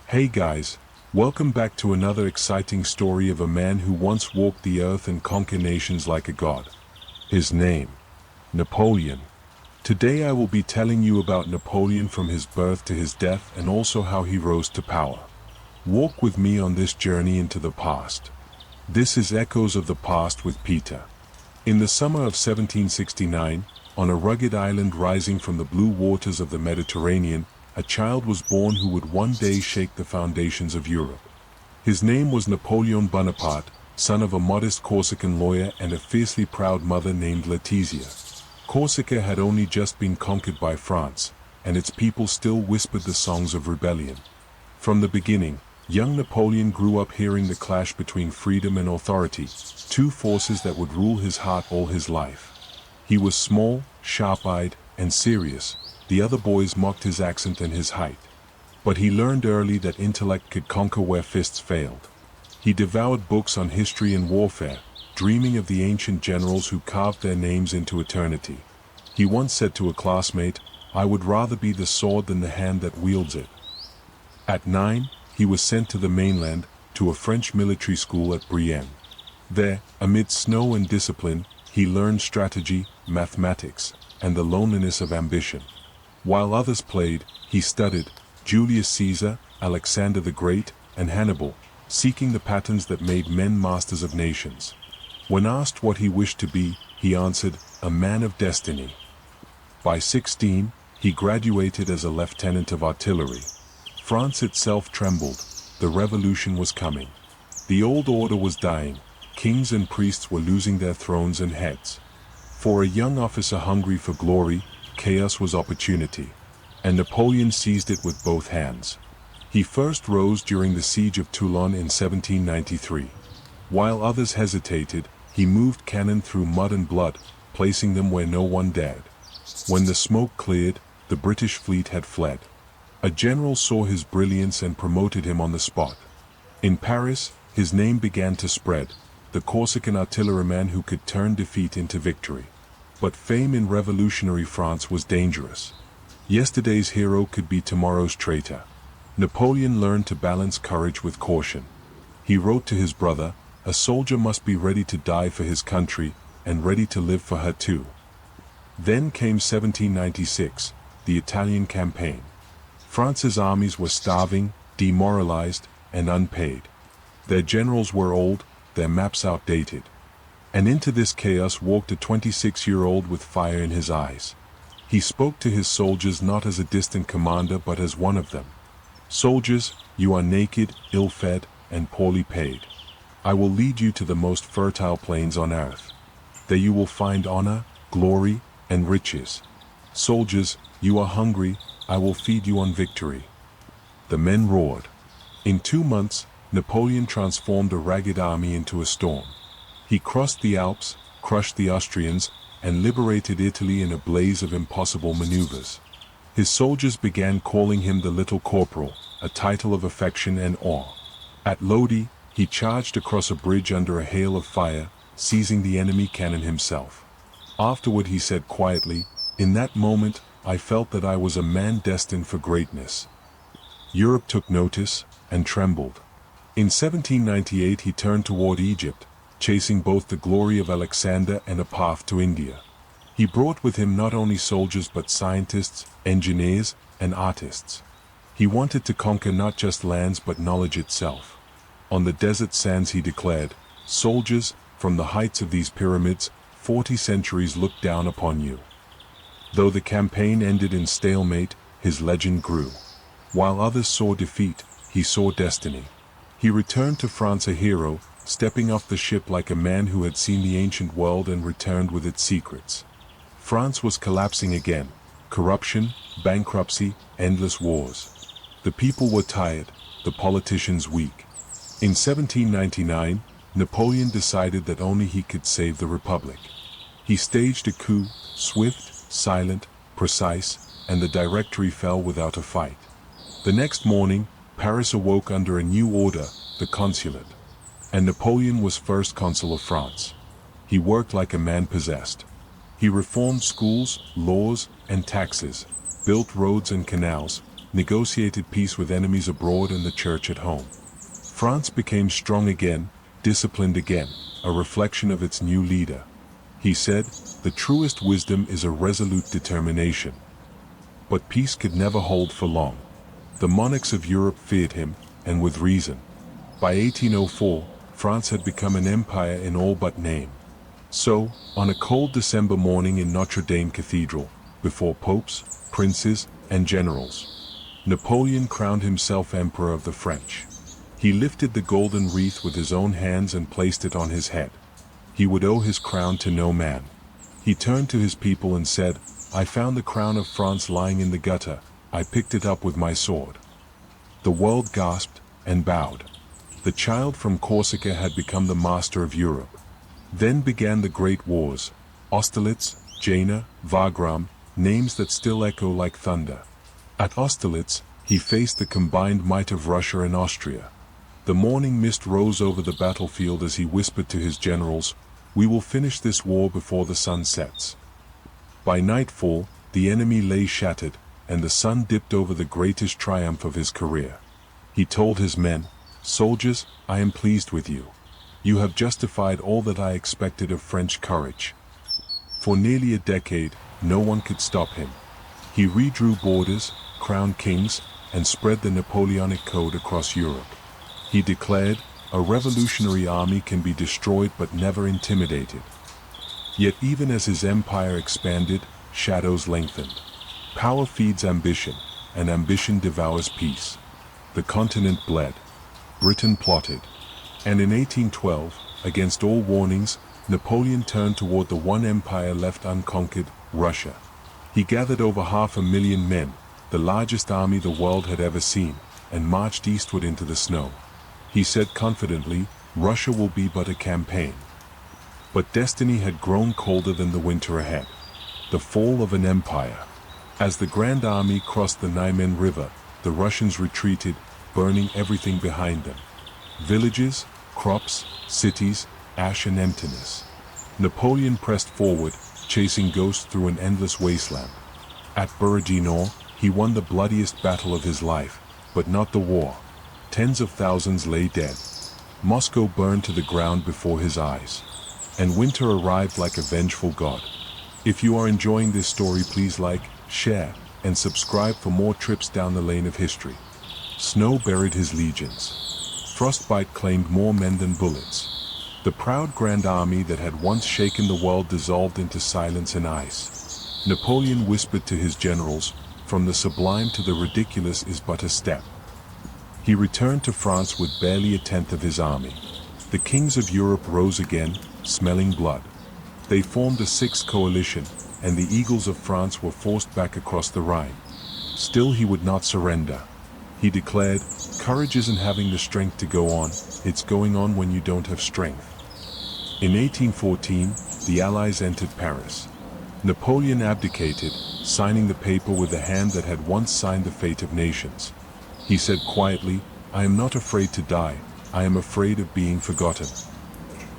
Hey guys, welcome back to another exciting story of a man who once walked the earth and conquered nations like a god. His name, Napoleon. Today I will be telling you about Napoleon from his birth to his death and also how he rose to power. Walk with me on this journey into the past. This is Echoes of the Past with Peter. In the summer of 1769, on a rugged island rising from the blue waters of the Mediterranean, a child was born who would one day shake the foundations of Europe. His name was Napoleon Bonaparte, son of a modest Corsican lawyer and a fiercely proud mother named Letizia. Corsica had only just been conquered by France, and its people still whispered the songs of rebellion. From the beginning, young Napoleon grew up hearing the clash between freedom and authority, two forces that would rule his heart all his life. He was small, sharp-eyed, and serious. The other boys mocked his accent and his height. But he learned early that intellect could conquer where fists failed. He devoured books on history and warfare, dreaming of the ancient generals who carved their names into eternity. He once said to a classmate, "I would rather be the sword than the hand that wields it." At 9, he was sent to the mainland, to a French military school at Brienne. There, amid snow and discipline, he learned strategy, mathematics, and the loneliness of ambition. While others played, he studied Julius Caesar, Alexander the Great, and Hannibal, seeking the patterns that made men masters of nations. When asked what he wished to be, he answered, "A man of destiny." By 16, he graduated as a lieutenant of artillery. France itself trembled. The revolution was coming. The old order was dying. Kings and priests were losing their thrones and heads. For a young officer hungry for glory, chaos was opportunity, and Napoleon seized it with both hands. He first rose during the siege of Toulon in 1793. While others hesitated, he moved cannon through mud and blood, placing them where no one dared. When the smoke cleared, the British fleet had fled. A general saw his brilliance and promoted him on the spot. In Paris, his name began to spread, the Corsican artilleryman who could turn defeat into victory. But fame in revolutionary France was dangerous. Yesterday's hero could be tomorrow's traitor. Napoleon learned to balance courage with caution. He wrote to his brother, "A soldier must be ready to die for his country, and ready to live for her too." Then came 1796, the Italian campaign. France's armies were starving, demoralized, and unpaid. Their generals were old, their maps outdated. And into this chaos walked a 26-year-old with fire in his eyes. He spoke to his soldiers not as a distant commander but as one of them. "Soldiers, you are naked, ill-fed, and poorly paid. I will lead you to the most fertile plains on earth. There you will find honor, glory, and riches. Soldiers, you are hungry, I will feed you on victory." The men roared. In 2 months, Napoleon transformed a ragged army into a storm. He crossed the Alps, crushed the Austrians, and liberated Italy in a blaze of impossible maneuvers. His soldiers began calling him the Little Corporal, a title of affection and awe. At Lodi, he charged across a bridge under a hail of fire, seizing the enemy cannon himself. Afterward he said quietly, "In that moment, I felt that I was a man destined for greatness." Europe took notice, and trembled. In 1798 he turned toward Egypt, chasing both the glory of Alexander and a path to India. He brought with him not only soldiers but scientists, engineers, and artists. He wanted to conquer not just lands but knowledge itself. On the desert sands he declared, "Soldiers, from the heights of these pyramids, 40 centuries look down upon you." Though the campaign ended in stalemate, his legend grew. While others saw defeat, he saw destiny. He returned to France a hero, stepping off the ship like a man who had seen the ancient world and returned with its secrets. France was collapsing again. Corruption, bankruptcy, endless wars. The people were tired, the politicians weak. In 1799, Napoleon decided that only he could save the Republic. He staged a coup, swift, silent, precise, and the Directory fell without a fight. The next morning, Paris awoke under a new order, the Consulate. And Napoleon was first consul of France. He worked like a man possessed. He reformed schools, laws, and taxes, built roads and canals, negotiated peace with enemies abroad and the church at home. France became strong again, disciplined again, a reflection of its new leader. He said, "The truest wisdom is a resolute determination." But peace could never hold for long. The monarchs of Europe feared him, and with reason. By 1804, France had become an empire in all but name. So, on a cold December morning in Notre Dame Cathedral, before popes, princes, and generals, Napoleon crowned himself Emperor of the French. He lifted the golden wreath with his own hands and placed it on his head. He would owe his crown to no man. He turned to his people and said, "I found the crown of France lying in the gutter. I picked it up with my sword." The world gasped and bowed. The child from Corsica had become the master of Europe. Then began the great wars, Austerlitz, Jena, Wagram, names that still echo like thunder. At Austerlitz, he faced the combined might of Russia and Austria. The morning mist rose over the battlefield as he whispered to his generals, "We will finish this war before the sun sets." By nightfall, the enemy lay shattered, and the sun dipped over the greatest triumph of his career. He told his men, "Soldiers, I am pleased with you. You have justified all that I expected of French courage." For nearly a decade, no one could stop him. He redrew borders, crowned kings, and spread the Napoleonic code across Europe. He declared, "A revolutionary army can be destroyed but never intimidated." Yet even as his empire expanded, shadows lengthened. Power feeds ambition, and ambition devours peace. The continent bled. Britain plotted. And in 1812, against all warnings, Napoleon turned toward the one empire left unconquered, Russia. He gathered over 500,000 men, the largest army the world had ever seen, and marched eastward into the snow. He said confidently, "Russia will be but a campaign." But destiny had grown colder than the winter ahead. The fall of an empire. As the Grand Army crossed the Niemen River, the Russians retreated, burning everything behind them. Villages, crops, cities, ash and emptiness. Napoleon pressed forward, chasing ghosts through an endless wasteland. At Borodino, he won the bloodiest battle of his life, but not the war. Tens of thousands lay dead. Moscow burned to the ground before his eyes. And winter arrived like a vengeful god. If you are enjoying this story, please like, share, and subscribe for more trips down the lane of history. Snow buried his legions. Frostbite claimed more men than bullets. The proud Grand Army that had once shaken the world dissolved into silence and ice. Napoleon whispered to his generals, "From the sublime to the ridiculous is but a step." He returned to France with barely a tenth of his army. The kings of Europe rose again, smelling blood. They formed a sixth coalition, and the eagles of France were forced back across the Rhine. Still he would not surrender. He declared, "Courage isn't having the strength to go on, it's going on when you don't have strength." In 1814, the Allies entered Paris. Napoleon abdicated, signing the paper with the hand that had once signed the fate of nations. He said quietly, "I am not afraid to die, I am afraid of being forgotten."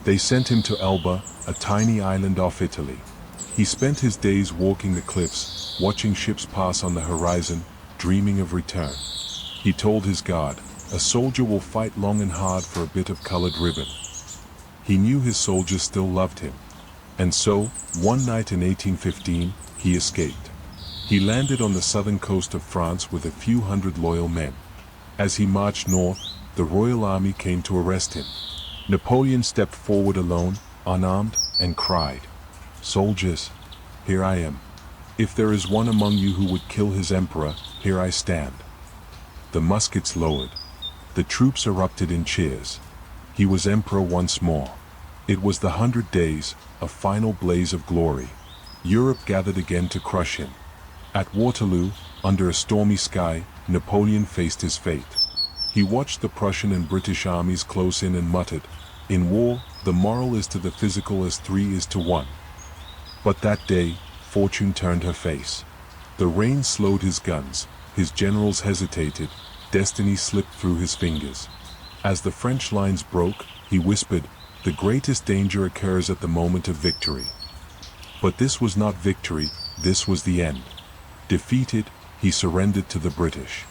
They sent him to Elba, a tiny island off Italy. He spent his days walking the cliffs, watching ships pass on the horizon, dreaming of return. He told his guard, "A soldier will fight long and hard for a bit of colored ribbon." He knew his soldiers still loved him. And so, one night in 1815, he escaped. He landed on the southern coast of France with a few hundred loyal men. As he marched north, the royal army came to arrest him. Napoleon stepped forward alone, unarmed, and cried, "Soldiers, here I am. If there is one among you who would kill his emperor, here I stand." The muskets lowered. The troops erupted in cheers. He was emperor once more. It was the 100 Days, a final blaze of glory. Europe gathered again to crush him. At Waterloo, under a stormy sky, Napoleon faced his fate. He watched the Prussian and British armies close in and muttered, "In war, the moral is to the physical as 3 is to 1. But that day, fortune turned her face. The rain slowed his guns, his generals hesitated, destiny slipped through his fingers. As the French lines broke, he whispered, "The greatest danger occurs at the moment of victory." But this was not victory, this was the end. Defeated, he surrendered to the British.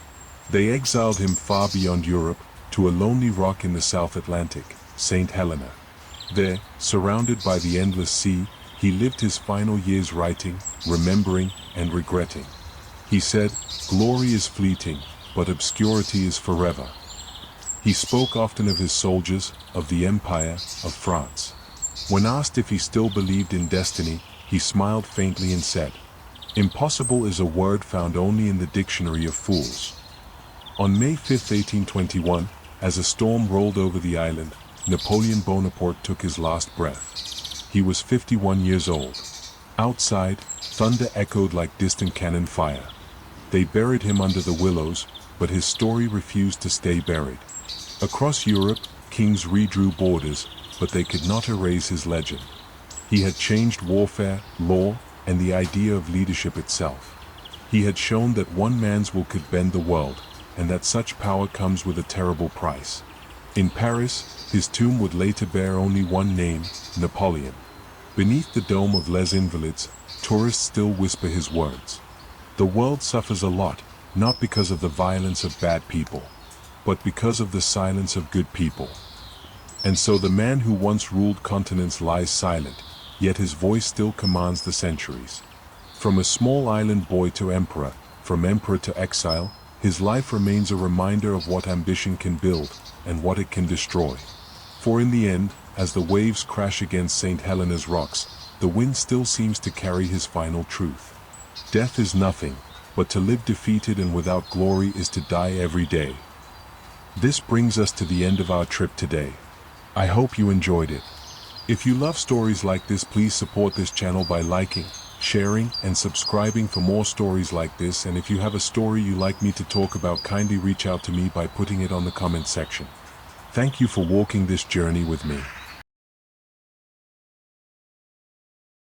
They exiled him far beyond Europe, to a lonely rock in the South Atlantic, St. Helena. There, surrounded by the endless sea, he lived his final years writing, remembering, and regretting. He said, "Glory is fleeting, but obscurity is forever." He spoke often of his soldiers, of the Empire, of France. When asked if he still believed in destiny, he smiled faintly and said, "Impossible is a word found only in the dictionary of fools." On May 5, 1821, as a storm rolled over the island, Napoleon Bonaparte took his last breath. He was 51 years old. Outside, thunder echoed like distant cannon fire. They buried him under the willows, but his story refused to stay buried. Across Europe, kings redrew borders, but they could not erase his legend. He had changed warfare, law, and the idea of leadership itself. He had shown that one man's will could bend the world, and that such power comes with a terrible price. In Paris, his tomb would later bear only one name, Napoleon. Beneath the dome of Les Invalides, tourists still whisper his words. The world suffers a lot, not because of the violence of bad people, but because of the silence of good people. And so the man who once ruled continents lies silent, yet his voice still commands the centuries. From a small island boy to emperor, from emperor to exile, his life remains a reminder of what ambition can build, and what it can destroy. For in the end, as the waves crash against St. Helena's rocks, the wind still seems to carry his final truth. Death is nothing, but to live defeated and without glory is to die every day. This brings us to the end of our trip today. I hope you enjoyed it. If you love stories like this, please support this channel by liking, sharing, and subscribing for more stories like this. And if you have a story you'd like me to talk about, kindly reach out to me by putting it on the comment section. Thank you for walking this journey with me.